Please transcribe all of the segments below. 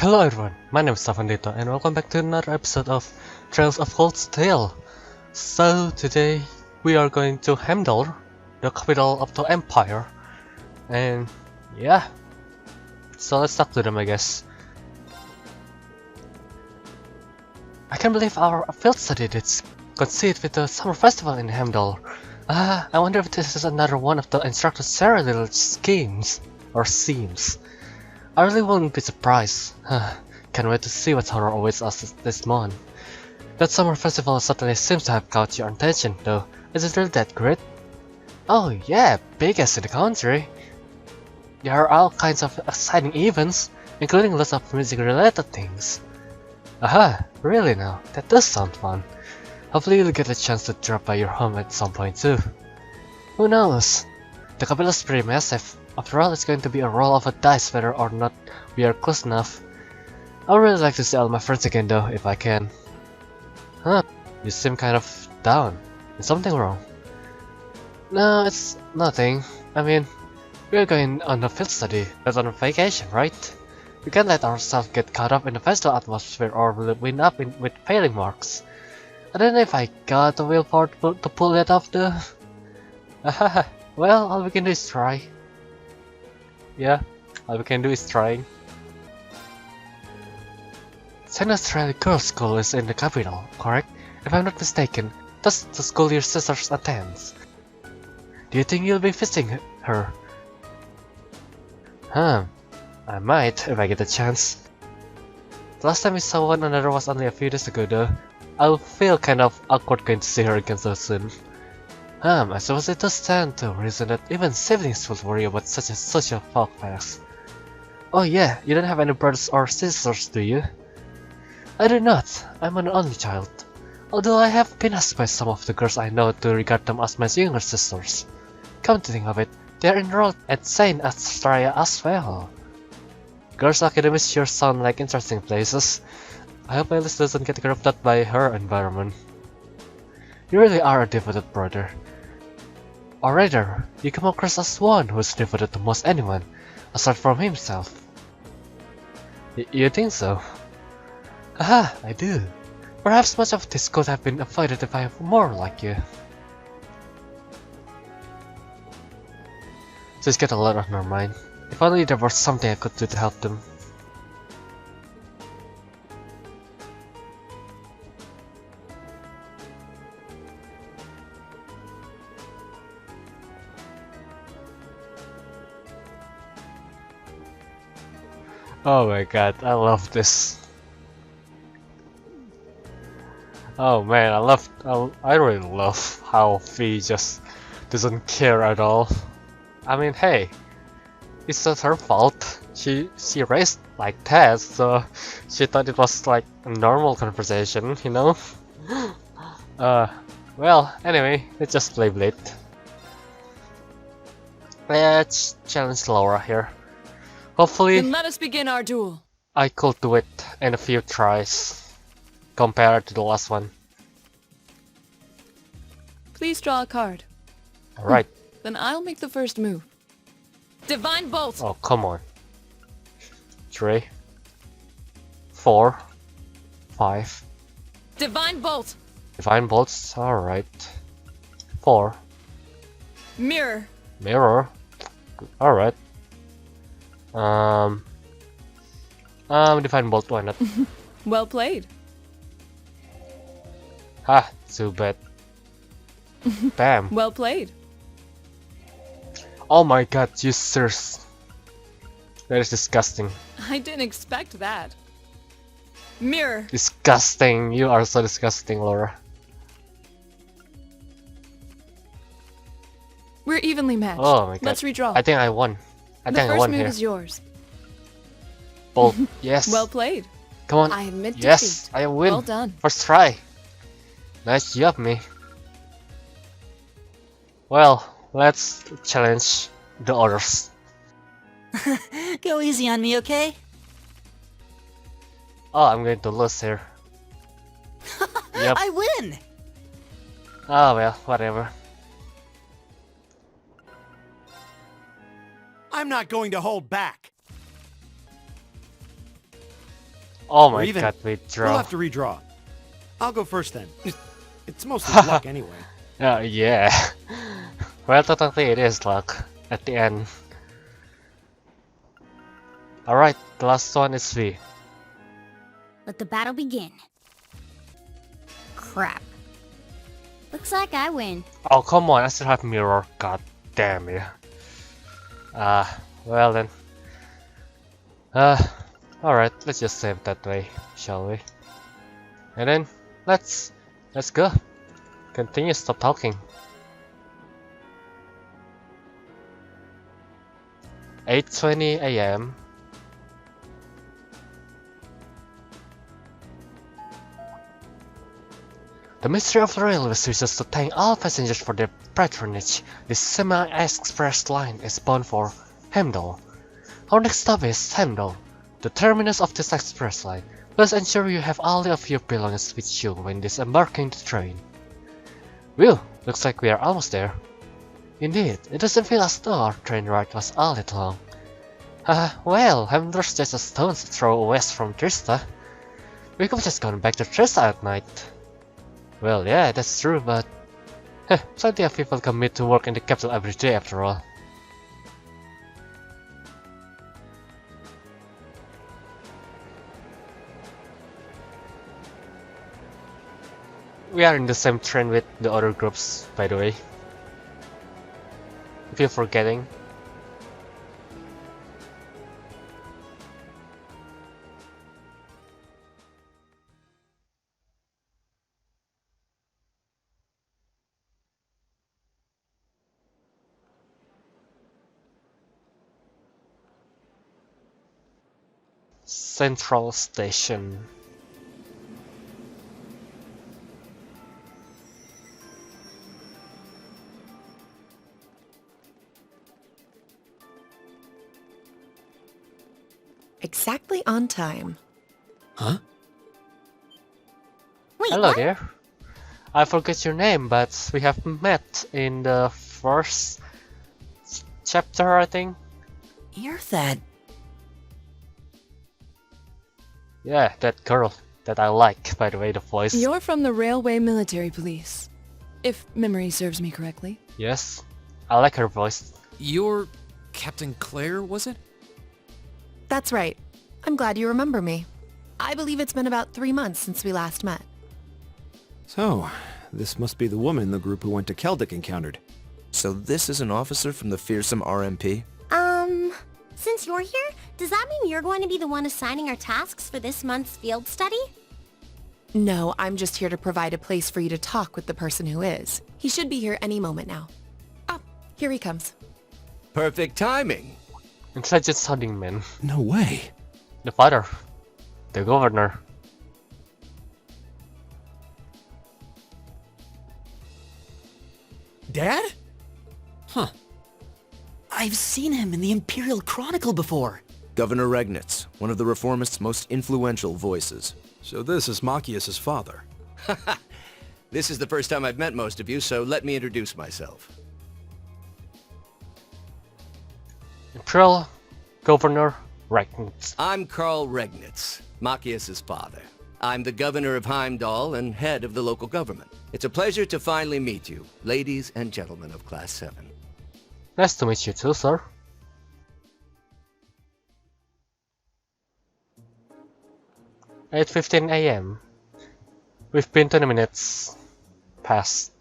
Hello everyone, my name is Shafwan and welcome back to another episode of Trails of Cold's Tale. So today we are going to Heimdallr, the capital of the Empire. And yeah, so let's talk to them I guess. I can't believe our field study did coincide with the summer festival in Heimdallr. I wonder if this is another one of the instructor's Sarah little schemes or seams. I really wouldn't be surprised. Can't wait to see what horror awaits us this month. That summer festival certainly seems to have caught your attention though. Is it really that great? Oh yeah, biggest in the country. There are all kinds of exciting events, including lots of music related things. Aha, really now, that does sound fun. Hopefully you'll get a chance to drop by your home at some point too. Who knows? The capital is pretty massive. After all, it's going to be a roll of a dice whether or not we are close enough. I would really like to see all my friends again though, if I can. Huh, you seem kind of down. Is something wrong? No, it's nothing. I mean, we're going on a field study, not on a vacation, right? We can't let ourselves get caught up in the festival atmosphere or we'll wind up with failing marks. I don't know if I got the willpower to pull that off though. Well, all we can do is try. Yeah, all we can do is trying. St. Australia Girls' School is in the capital, correct? If I'm not mistaken, that's the school your sisters attends. Do you think you'll be visiting her? I might if I get a chance. The last time we saw one another was only a few days ago though. I'll feel kind of awkward going to see her again so soon. I suppose it does stand to reason that even siblings will worry about such a social folk fest. Oh yeah, you don't have any brothers or sisters, do you? I do not. I'm an only child. Although I have been asked by some of the girls I know to regard them as my younger sisters. Come to think of it, they are enrolled at St. Australia as well. Girls' academies sure sound like interesting places. I hope Alice doesn't get corrupted by her environment. You really are a devoted brother. Or rather, you come across as one who's devoted to most anyone, aside from himself. You think so? Aha, I do. Perhaps much of this could have been avoided if I were more like you. Just get a lot on her mind. If only there was something I could do to help them. Oh my god, I love this. Oh man, I really love how Fee just doesn't care at all. I mean, hey, it's not her fault. She raised like that, so she thought it was like a normal conversation, you know? Well, anyway, let's just play Blade. Let's challenge Laura here. Hopefully, then let us begin our duel. I could do it in a few tries, compared to the last one. Please draw a card. Alright. Then I'll make the first move. Divine Bolt! Oh, come on. 3, 4, 5. Divine Bolt! Divine Bolts, alright. 4. Mirror! Mirror. Alright. Divine Bolt, why not? Well played. Ha, too bad. Bam. Well played. Oh my god, you sirs. That is disgusting. I didn't expect that. Mirror! Disgusting. You are so disgusting, Laura. We're evenly matched. Oh my god. Let's redraw. I think I won. I think I won the first move here. is yours. Bolt. Yes. Well played. Come on. I admit Yes, defeat. I win. Well done. First try. Nice job, me. Well, let's challenge the others. Go easy on me, okay? Oh, I'm going to lose here. Yep. I win! Oh well, whatever. I'm not going to hold back. Oh Or my even, god, we'll withdraw. have to redraw. I'll go first then. It's mostly luck anyway. Yeah. Well, technically it is luck at the end. Alright, the last one is V. Let the battle begin. Crap. Looks like I win. Oh, come on, I still have mirror. God damn you. Well then. Alright, let's just save that way, shall we? And then, let's go. Continue, stop talking. 8:20 AM. The Ministry of the Railways wishes to thank all passengers for their patronage. This semi-express line is bound for Heimdallr. Our next stop is Heimdallr, the terminus of this express line. Please ensure you have all of your belongings with you when disembarking the train. Well, looks like we are almost there. Indeed, it doesn't feel as though our train ride was all that long. Well, Heimdallr's just a stone's throw west from Trista. We could have just gone back to Trista at night. Well, yeah, that's true, but plenty of people commit to work in the capital every day after all. We are in the same train with the other groups, by the way. If you're forgetting. Central Station. Exactly on time. Huh? Wait, Hello what? there. I forget your name, but we have met in the first chapter, I think. You're that. Yeah, that girl that I like, by the way, the voice. You're from the Railway Military Police, if memory serves me correctly. Yes, I like her voice. You're Captain Claire, was it? That's right. I'm glad you remember me. I believe it's been about 3 months since we last met. So, this must be the woman the group who went to Keldic encountered. So this is an officer from the fearsome RMP? Since you're here, does that mean you're going to be the one assigning our tasks for this month's field study? No, I'm just here to provide a place for you to talk with the person who is. He should be here any moment now. Ah, here he comes. Perfect timing. Intelligent sounding man. No way. The father. The governor. Dad? Huh. I've seen him in the Imperial Chronicle before. Governor Regnitz, one of the Reformists' most influential voices. So this is Machias's father. This is the first time I've met most of you, so let me introduce myself. Imperial Governor Regnitz. I'm Karl Regnitz, Machias's father. I'm the governor of Heimdallr and head of the local government. It's a pleasure to finally meet you, ladies and gentlemen of Class 7. Nice to meet you too, sir. At 8:15 AM. We've been 20 minutes past.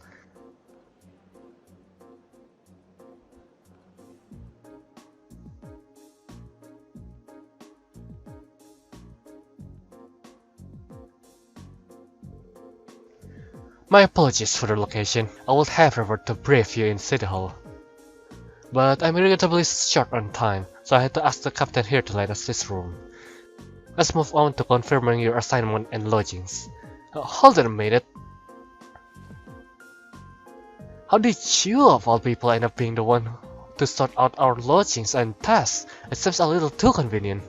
My apologies for the location. I will have revert to brief you in City Hall. But I'm regrettably short on time, so I had to ask the captain here to lend us this room. Let's move on to confirming your assignment and lodgings. Hold on a minute. How did you of all people end up being the one to sort out our lodgings and tasks? It seems a little too convenient.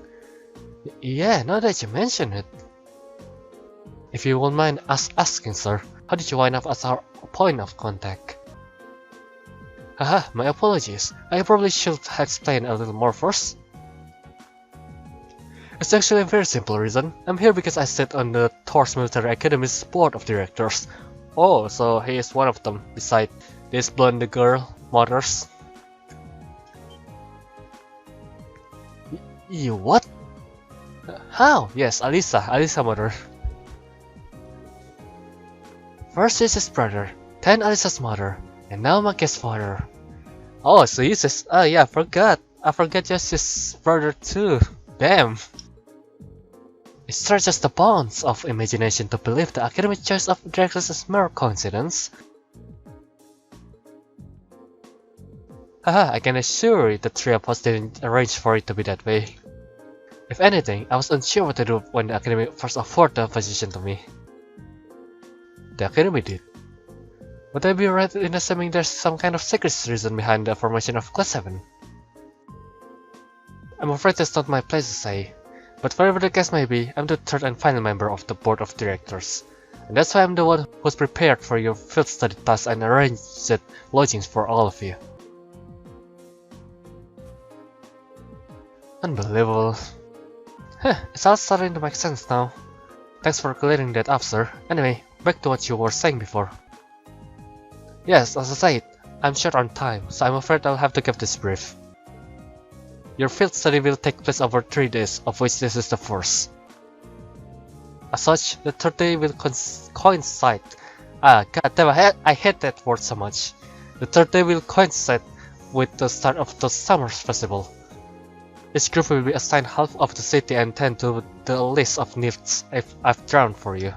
Yeah, now that you mention it. If you won't mind us asking, sir, how did you wind up as our point of contact? Haha, my apologies. I probably should have explained a little more first. It's actually a very simple reason. I'm here because I sit on the Thor's Military Academy's board of directors. Oh, so he is one of them, beside this blonde girl, Mothers. You what? How? Yes, Alisa Mother. First is his brother, then Alisa's mother, and now Maki's father. Oh, so he's his, yeah, I forgot just his brother too. Damn. It stretches the bounds of imagination to believe the academic choice of directors is mere coincidence. Haha, I can assure you the three of us didn't arrange for it to be that way. If anything, I was unsure what to do when the academy first offered the position to me. The academy did. Would I be right in assuming there's some kind of secret reason behind the formation of Class 7? I'm afraid that's not my place to say. But whatever the case may be, I'm the third and final member of the board of directors. And that's why I'm the one who's prepared for your field study task and arranged lodgings for all of you. Unbelievable. It's all starting to make sense now. Thanks for clearing that up, sir. Anyway, back to what you were saying before. Yes, as I said, I'm short on time, so I'm afraid I'll have to give this brief. Your field study will take place over 3 days, of which this is the first. As such, the third day will coincide. God damn, I hate that word so much. The third day will coincide with the start of the summer festival. Each group will be assigned half of the city and tend to the list of needs I've drawn for you.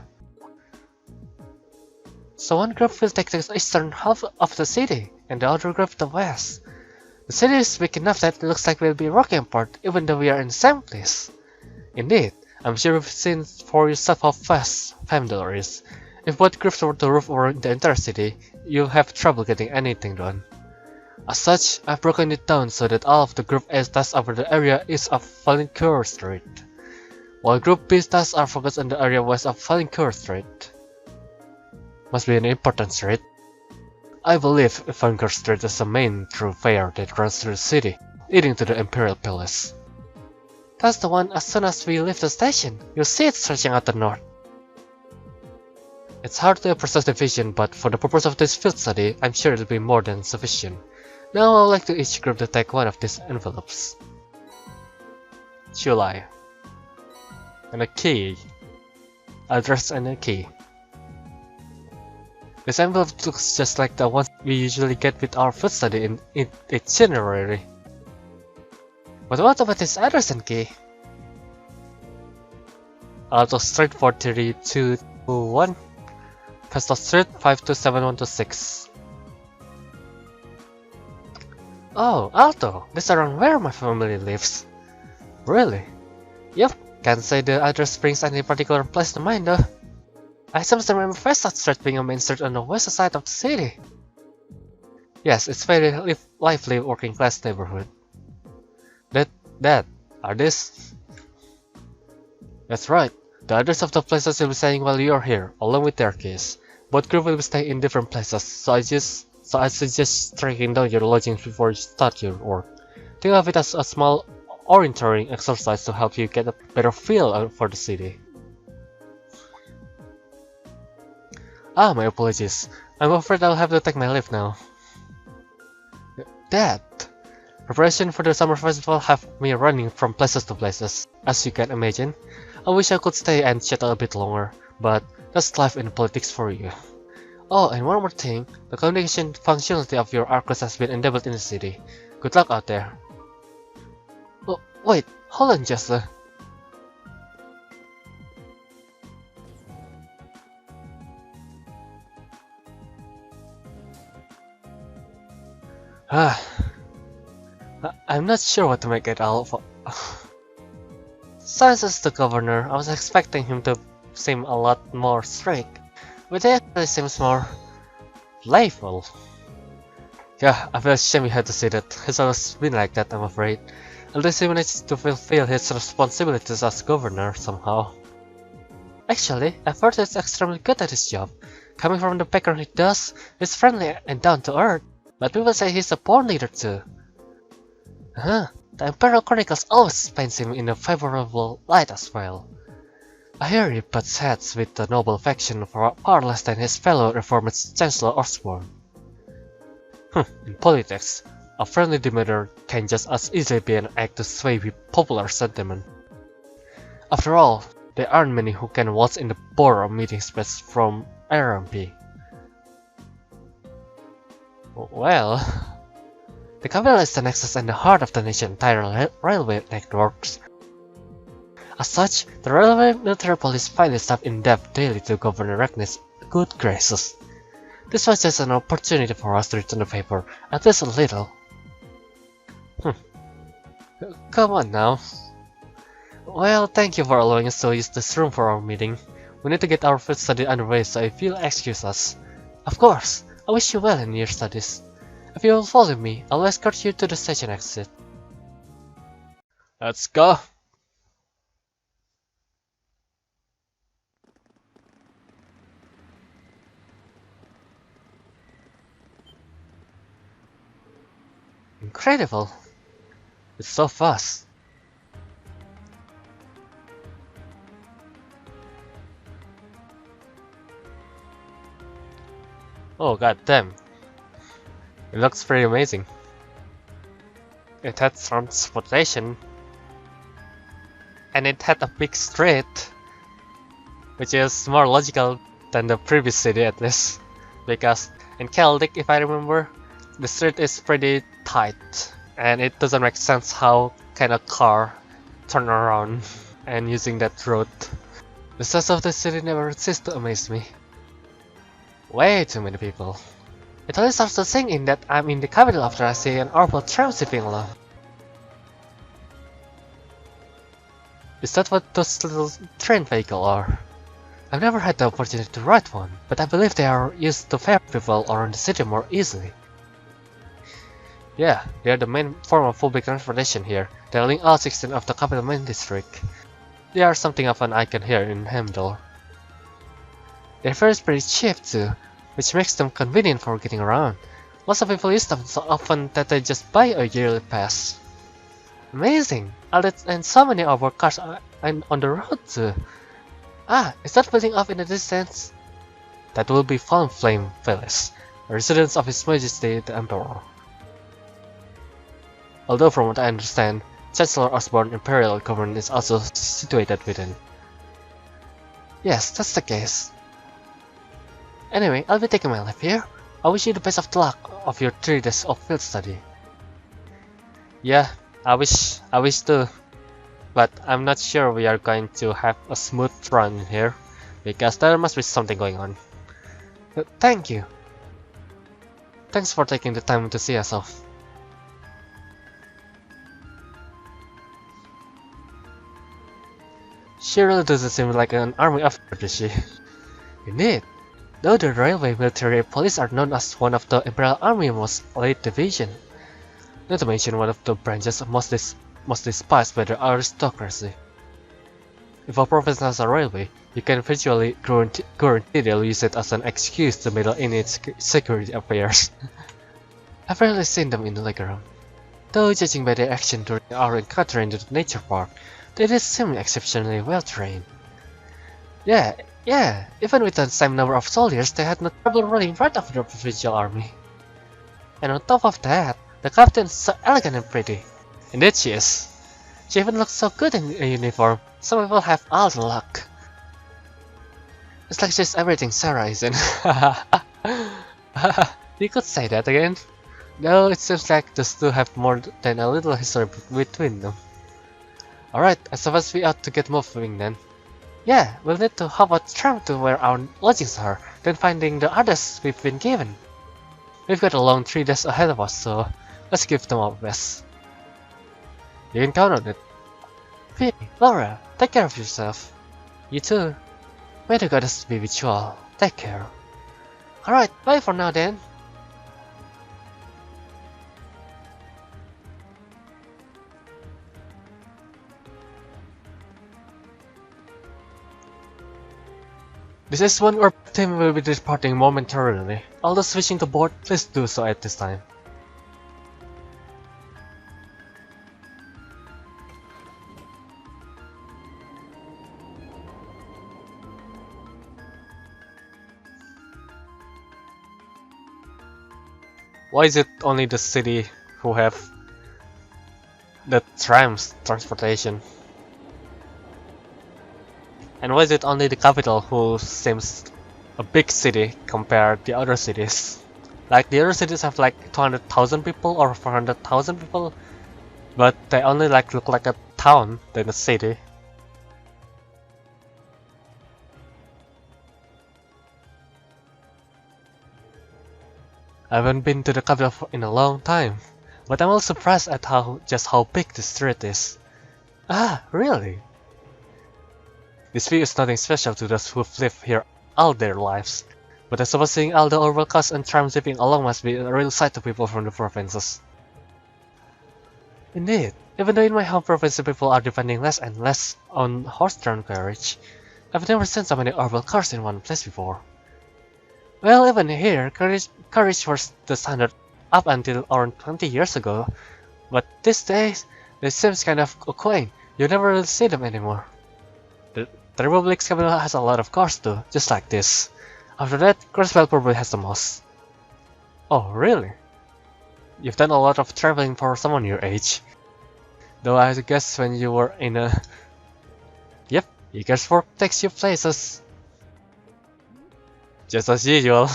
So one group will take the eastern half of the city, and the other group the west. The city is big enough that it looks like we'll be broken apart even though we are in the same place. Indeed, I'm sure you've seen for yourself how vast Heimdallr is. If both groups were to roof over the entire city, you'll have trouble getting anything done. As such, I've broken it down so that all of the Group A's tasks over the area east of Valincourt Street, while Group B's tasks are focused on the area west of Valincourt Street. Must be an important street. I believe Valincourt Street is the main thoroughfare that runs through the city, leading to the Imperial Palace. That's the one as soon as we leave the station, you'll see it stretching out the north. It's hard to process the vision, but for the purpose of this field study, I'm sure it'll be more than sufficient. Now I would like to each group to take one of these envelopes. July. And a key. Address and a key. This envelope looks just like the ones we usually get with our field study in itinerary. But what about this address and key? Alto Street 43221, Pesto Street 527126. Oh, Alto, this is around where my family lives. Really? Yep, can't say the address brings any particular place to mind though. I sometimes remember Festat Street being a main street on the west side of the city. Yes, it's very lively working class neighborhood. Are this? That's right. The address of the places you'll be staying while you're here, along with their keys. Both groups will be staying in different places, so I suggest tracking down your lodgings before you start your work. Think of it as a small orienteering exercise to help you get a better feel for the city. Ah, my apologies. I'm afraid I'll have to take my leave now. Dad! Preparation for the summer festival have me running from places to places, as you can imagine. I wish I could stay and chat a bit longer, but that's life in politics for you. Oh, and one more thing, the communication functionality of your Arcus has been enabled in the city. Good luck out there. Oh, wait, hold on just I'm not sure what to make it all of. Since as the governor, I was expecting him to seem a lot more strict, but he actually seems more playful. Yeah, I feel ashamed we had to say that. He's always been like that, I'm afraid. At least he managed to fulfill his responsibilities as governor somehow. Actually, I've heard he's extremely good at his job. Coming from the background he does, he's friendly and down to earth, but people say he's a born leader too. the Imperial Chronicles always paints him in a favorable light as well. I hear he butts heads with the noble faction far less than his fellow reformist Chancellor Osborne. In politics, a friendly demeanor can just as easily be an act to sway with popular sentiment. After all, there aren't many who can waltz in the boardroom meeting space from RMP. Well, the capital is the nexus and the heart of the nation's entire railway networks. As such, the railway military police find itself in depth daily to Governor Ragna's good graces. This was just an opportunity for us to return the favor, at least a little. Come on now. Well, thank you for allowing us to use this room for our meeting. We need to get our field study underway, so if you'll excuse us. Of course, I wish you well in your studies. If you will follow me, I'll escort you to the station exit. Let's go! Incredible! It's so fast. Oh god damn. It looks pretty amazing. It had transportation. And it had a big street. Which is more logical than the previous city at least. Because in Celtic, if I remember, the street is pretty tight. And it doesn't make sense how can a car turn around and using that road. The size of the city never ceased to amaze me. Way too many people. It only starts to sink in that I'm in the capital after I see an orbital tram zipping along. Is that what those little train vehicles are? I've never had the opportunity to ride one, but I believe they are used to ferry people around the city more easily. Yeah, they are the main form of public transportation here. They link all 16 of the capital main district. They are something of an icon here in Heimdallr. Their fare is pretty cheap too, which makes them convenient for getting around. Lots of people use them so often that they just buy a yearly pass. Amazing! And so many of our cars are on the road too. Ah, is that building up in the distance? That will be Fallen Flame Palace, a residence of His Majesty the Emperor. Although from what I understand, Chancellor Osborne's Imperial Government is also situated within. Yes, that's the case. Anyway, I'll be taking my leave here. I wish you the best of luck of your 3 days of field study. Yeah, I wish too. But I'm not sure we are going to have a smooth run here, because there must be something going on. But thank you. Thanks for taking the time to see us off. She really doesn't seem like an army officer, does she? Indeed. Though the railway military police are known as one of the Imperial Army's most elite division. Not to mention one of the branches most despised by the aristocracy. If a province has a railway, you can virtually guarantee they'll use it as an excuse to meddle in its security affairs. I've rarely seen them in the legroom. Though judging by their action during our encounter in the nature park, they did seem exceptionally well trained. Yeah, even with the same number of soldiers, they had no trouble running right after the provincial army. And on top of that, the captain is so elegant and pretty. Indeed she is. She even looks so good in a uniform. Some people have all the luck. It's like she's everything Sarah isn't. You could say that again. Though it seems like those two have more than a little history between them. Alright, I suppose we ought to get moving then. Yeah, we'll need to hop a tram to where our lodgings are, then finding the others we've been given. We've got a long 3 days ahead of us, so let's give them our best. You can count on it. Hey, Laura, take care of yourself. You too. May the goddess be with you all. Take care. Alright, bye for now then. This is when our team will be departing momentarily. All those wishing to board, please do so at this time. Why is it only the city who have the trams transportation? And why is it only the capital who seems a big city compared to the other cities? Like the other cities have like 200,000 people or 400,000 people, but they only like look like a town than a city. I haven't been to the capital in a long time, but I'm also surprised at how big the street is. Ah, really? This view is nothing special to those who've lived here all their lives, but I suppose seeing all the overall cars and trams zipping along must be a real sight to people from the provinces. Indeed, even though in my home province the people are depending less and less on horse-drawn carriage, I've never seen so many orbital cars in one place before. Well, even here, carriage was the standard up until around 20 years ago, but these days, it seems kind of quaint. You never really see them anymore. The Republic's capital has a lot of cars too, just like this. After that, Crossbell probably has the most. Oh, really? You've done a lot of traveling for someone your age. Though I guess when you were in a... Yep, you guess work takes you places. Just as usual.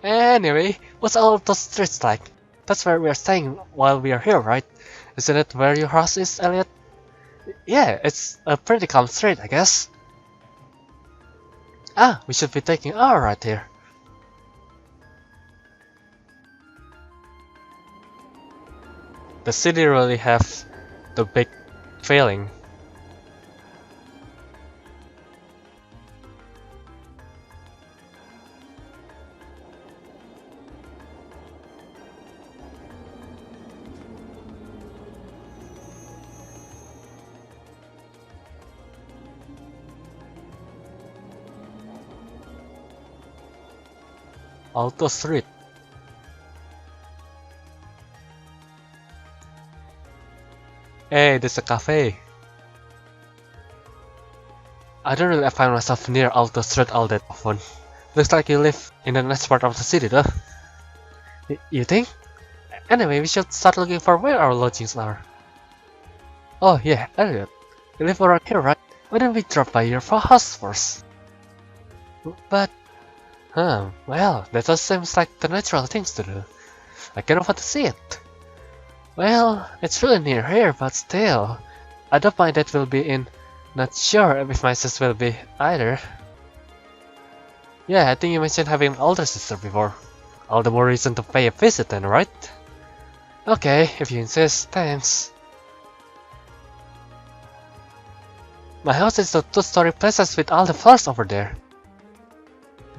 Anyway, what's all of those streets like? That's where we are staying while we are here, right? Isn't it where your house is, Elliot? Yeah, it's a pretty calm street, I guess. Ah, we should be taking our right here. The city really has the big feeling. Auto Street. Hey, there's a cafe. I don't really find myself near Auto Street all that often. Looks like you live in the next part of the city though. You think? Anyway, we should start looking for where our lodgings are. Oh yeah, Elliot. You live around here, right? Why don't we drop by your house first? But... well, that just seems like the natural things to do. I kind of want to see it. Well, it's really near here, but still. I don't mind that we'll be in. Not sure if my sister will be either. Yeah, I think you mentioned having an older sister before. All the more reason to pay a visit then, right? Okay, if you insist, thanks. My house is a two-story place with all the floors over there.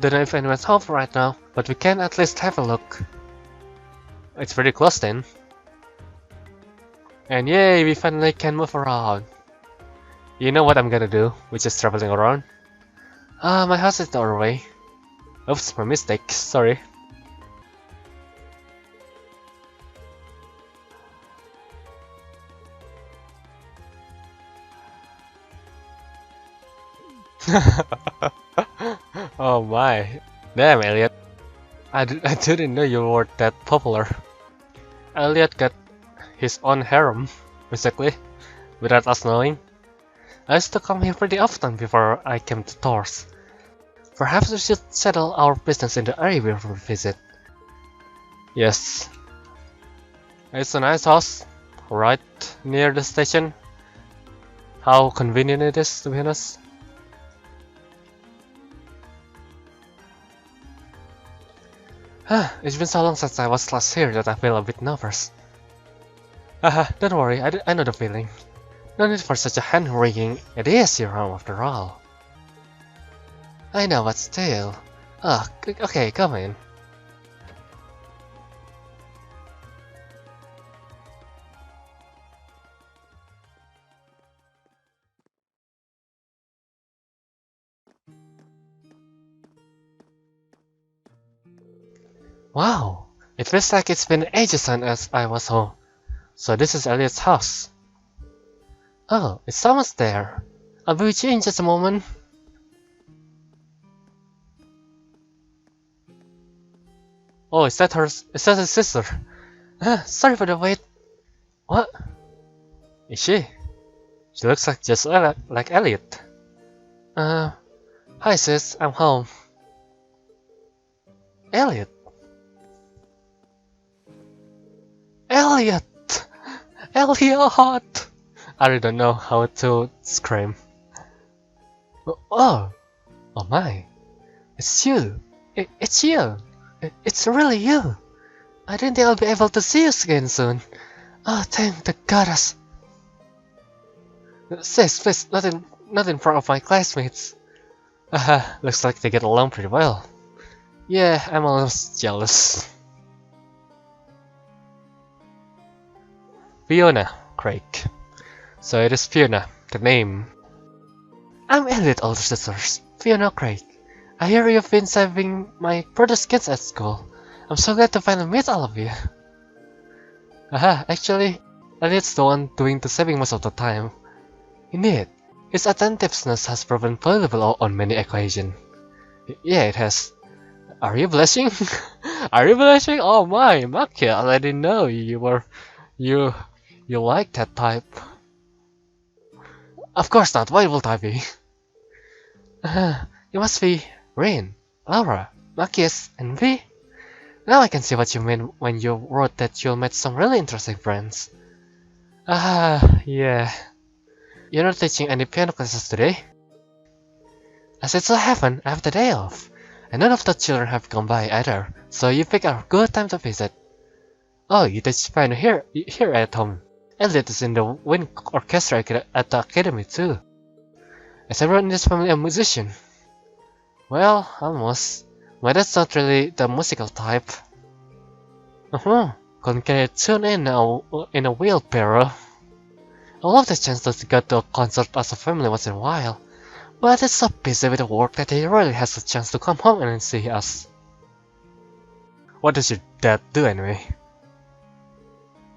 Don't know if anyone's home right now, but we can at least have a look. It's pretty close then. And yay, we finally can move around. You know what I'm gonna do, which is traveling around. My house is the other way. Oops, my mistake, sorry. Oh my. Damn, Elliot. I didn't know you were that popular. Elliot got his own harem, basically, without us knowing. I used to come here pretty often before I came to Thor's. Perhaps we should settle our business in the area we visit. Yes. It's a nice house, right near the station. How convenient it is, to be honest. It's been so long since I was last here that I feel a bit nervous. Don't worry, I know the feeling. No need for such a hand-wringing. It is your home after all. I know, but still. Okay, come in. Wow, it feels like it's been ages since I was home. So this is Elliot's house. Oh, it's almost there. I'll be with you in just a moment. Oh, is that her? Is that his sister? Sorry for the wait. What? Is she? She looks like just like Elliot. Hi sis, I'm home. Elliot. Elliot! Elliot! I really don't know how to scream. Oh! Oh my! It's you! It's you! It's really you! I didn't think I'll be able to see you again soon. Oh, thank the goddess! Sis, please, not in front of my classmates. Looks like they get along pretty well. Yeah, I'm almost jealous. Fiona Craig. So it is Fiona, the name. I'm Elliot, older sisters. Fiona Craig. I hear you've been saving my brother's kids at school. I'm so glad to finally meet all of you. Actually, Elliot's the one doing the saving most of the time. Indeed, his attentiveness has proven valuable on many occasions. Yeah, it has. Are you blushing? Are you blushing? Oh my, Makia, I didn't know you like that type. Of course not, why would I be? You must be Rain, Laura, Makias, and V. Now I can see what you mean when you wrote that you'll met some really interesting friends. Yeah. You're not teaching any piano classes today? As it so happened, I have the day off, and none of the children have come by either, so you pick a good time to visit. Oh, you teach piano here at home. Elliot is in the wind orchestra at the academy too. Is everyone in this family a musician? Well, almost. My dad's not really the musical type. Couldn't get a tune in a wheelbarrow. I love the chance to go to a concert as a family once in a while, but it's so busy with the work that he rarely has a chance to come home and see us. What does your dad do anyway?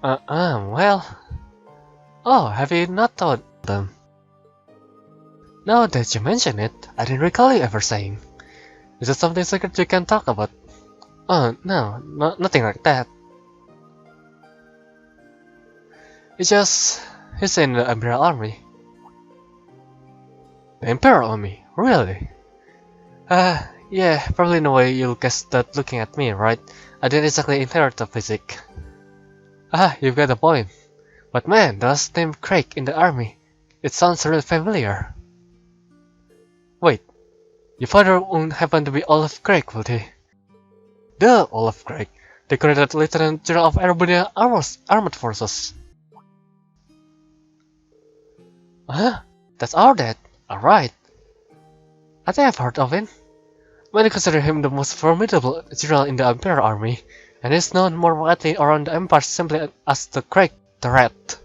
Well... Oh, have you not told them? Now that you mention it, I didn't recall you ever saying. Is it something secret you can talk about? Oh, no, nothing like that. It's just... he's in the Imperial Army. The Imperial Army? Really? Yeah, probably in a way you'll guess that looking at me, right? I didn't exactly inherit the physique. You've got a point. But man, does name Craig in the army? It sounds really familiar. Wait, your father won't happen to be Olaf Craig, would he? The Olaf Craig, the current Lieutenant General of Airborne Armored Forces. That's our dad. Alright. I think I've heard of him. Many consider him the most formidable general in the Imperial Army, and is known more widely around the Empire simply as the Craig the Rat.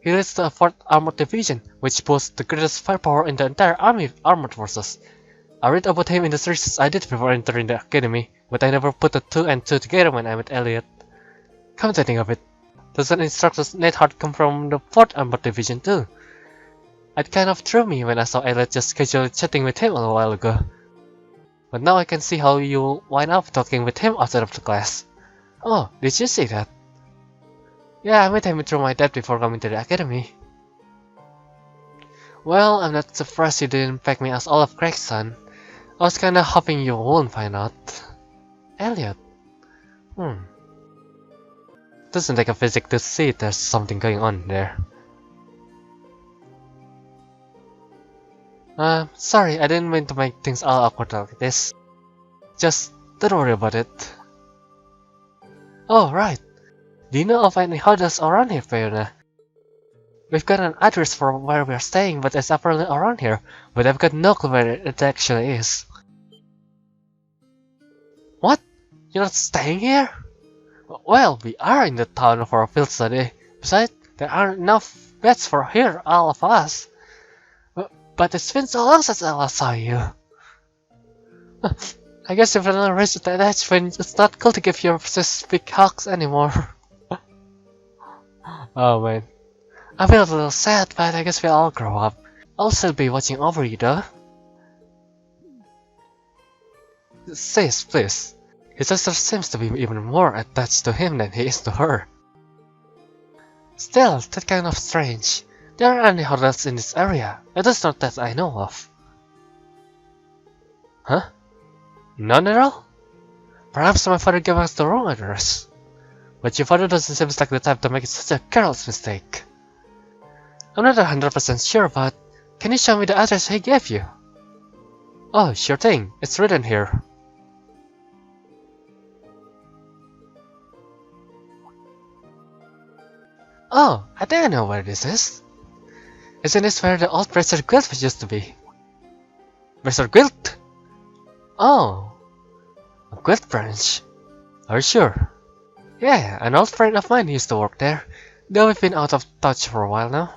He leads the 4th Armored Division, which boasts the greatest firepower in the entire Army Armored Forces. I read about him in the searches I did before entering the academy, but I never put the 2 and 2 together when I met Elliot. Come to think of it, doesn't Instructor Neidhart come from the 4th Armored Division too? It kind of threw me when I saw Elliot just casually chatting with him a little while ago. But now I can see how you wind up talking with him outside of the class. Oh, did you see that? Yeah, I met him through my dad before coming to the academy. Well, I'm not surprised you didn't pick me as Olaf Craig's son. I was kinda hoping you won't find out. Elliot? Doesn't take a physic to see there's something going on there. Sorry, I didn't mean to make things all awkward like this. Just don't worry about it. Oh, right. Do you know of any hotels around here, Fiona? We've got an address for where we're staying, but it's apparently around here, but I've got no clue where it actually is. What? You're not staying here? Well, we are in the town for a field study. Besides, there aren't enough beds for here, all of us. But it's been so long since I last saw you. I guess you've finally reached that age when it's not cool to give your sis big hugs anymore. Oh man. I feel a little sad, but I guess we'll all grow up. I'll still be watching over you though. Sis, please. His sister seems to be even more attached to him than he is to her. Still, that's kind of strange. There aren't any hotels in this area, at least not that I know of. Huh? None at all? Perhaps my father gave us the wrong address. But your father doesn't seem like the type to make such a careless mistake. I'm not 100% sure, but can you show me the address he gave you? Oh, sure thing. It's written here. Oh, I think I know where this is. Isn't this where the old Bracer Guild used to be? Bracer Guild? Oh, a guild branch. Are you sure? Yeah, an old friend of mine used to work there, though we've been out of touch for a while now.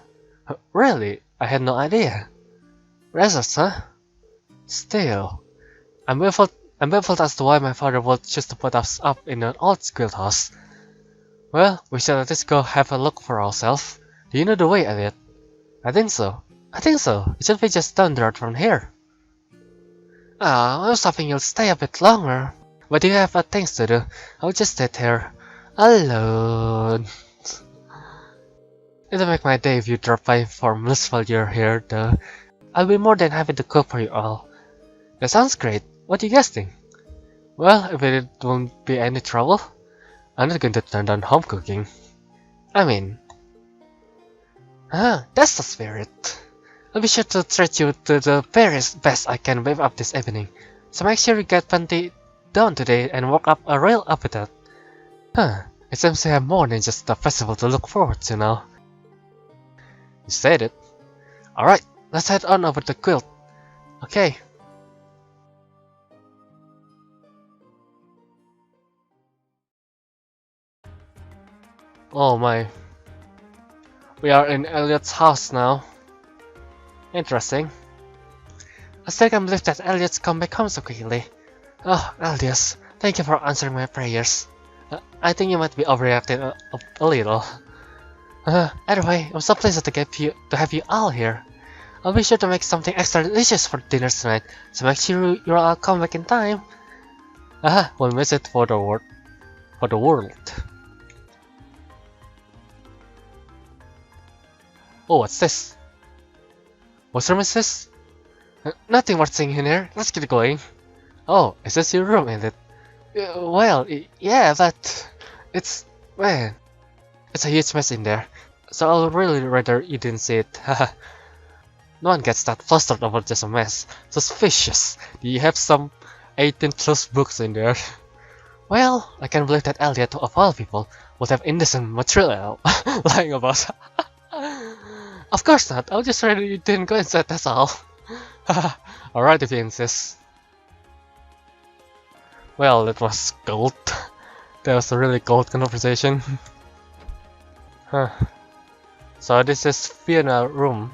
Really? I had no idea. Bracers, huh? Still, I'm baffled as to why my father would choose to put us up in an old guild house. Well, we should at least go have a look for ourselves. Do you know the way, Elliot? I think so. It should be just down the road from here. I was hoping you'll stay a bit longer. But you have things to do. I'll just sit here. Alone. It'll make my day if you drop by for meals while you're here, though. I'll be more than happy to cook for you all. That sounds great. What do you guys think? Well, if it won't be any trouble, I'm not going to turn down home cooking. I mean... that's the spirit. I'll be sure to treat you to the very best I can whip up this evening. So make sure you get plenty done today and work up a real appetite. It seems to have more than just a festival to look forward to now. You said it. Alright, let's head on over to the guild. Okay. Oh my. We are in Elliot's house now. Interesting. I still can't believe that Elliot's come back home so quickly. Oh, Eldius, thank you for answering my prayers. I think you might be overreacting a little. Anyway, I'm so pleased to have you all here. I'll be sure to make something extra delicious for dinner tonight, so make sure you all come back in time. We'll miss it for the world. Oh, what's this? What room is this? Nothing worth seeing in here. Let's get going. Oh, is this your room, is it? Well, yeah, but it's... man, it's a huge mess in there. So I'll really rather you didn't see it. No one gets that flustered over just a mess. Suspicious. Do you have some 18 plus books in there? Well, I can't believe that Elliot, of all people, would have indecent material lying about. Of course not. I'll just rather you didn't go inside, that's all. Alright if you insist. Well, that was gold. That was a really gold conversation. So this is Fiona's room.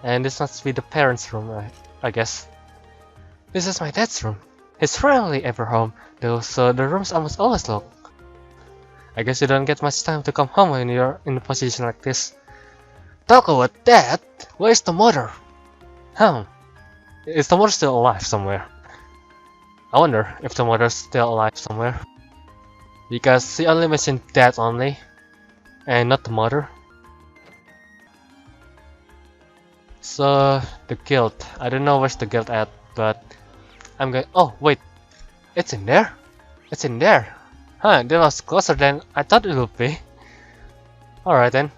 And this must be the parents' room, I guess. This is my dad's room. He's rarely ever home, though, so the room's almost always locked. I guess you don't get much time to come home when you're in a position like this. Talk about that! Where's the mother? Is the mother still alive somewhere? I wonder if the mother's still alive somewhere. Because he only mentioned dad only, and not the mother. So, the guild. I don't know where's the guild at, but I'm going. Oh, wait. It's in there? It's in there. That was closer than I thought it would be. Alright then.